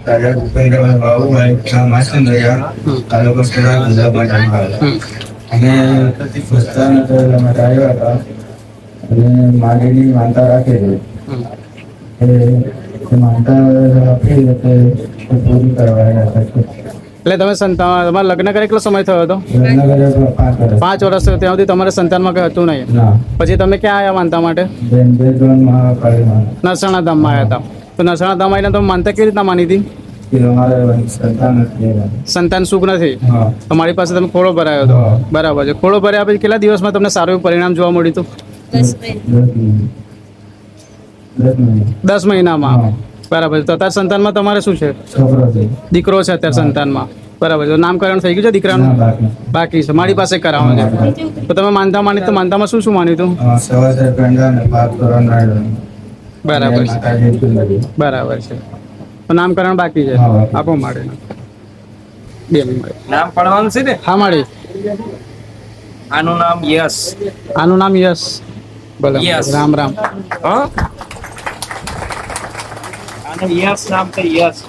તાજા ભૂપેન્દ્રભાઈ બાબુભાઈ માસન રહ્યા તાલુકો ખેડા જિલ્લા બનાવવા અને પ્રસ્થાન કરવા માટે આવ્યા હતા અને માગીની માનતા રાખેલી એ માનતા આપી તે પૂરી કરવા આવ્યા હતા. એટલે તમે તમારા લગ્ન કરે કેટલો સમય થયો હતો? લગ્ન કર્યા 5 વર્ષ. 5 વર્ષ થયો. ત્યાં સુધી તમારા સંતાનમાં કંઈ હતું નહીં? ના. પછી તમે ક્યાં આવ્યા માનતા માટે? મહાકાળીમાં નરસાણા ધામમાં આવ્યા હતા. તો નરસાણા ધામ આવીને તમે માનતા કેવી રીતના માની હતી? સંતાન સુખ નથી તો મારી પાસે તમે ખોળો ભરાયો હતો. બરાબર છે. ખોળો ભર્યા પછી કેટલા દિવસમાં તમને સારું એવું પરિણામ જોવા મળ્યું હતું? 10 મહિનામાં. બરાબર છે. તો અત્યારે સંતાનમાં તમારે શું છે? દીકરો છે અત્યારે સંતાનમાં. બરાબર છે. નામકરણ થઈ ગયું છે દીકરાનું? બાકી છે. મારી પાસે કરાવવાનું છે. તો તમે માનતા માની તો માનતામાં શું શું માન્યું હતું? બરાબર છે. બરાબર છે. તો નામકરણ બાકી છે. આપો મારે 2 મિનિટ. નામ પડવાનું છે ને? હા મારી. આનું નામ યશ. આનું નામ યશ. બોલો. રામ રામ. હા, આનું યશ નામ છે. યશ.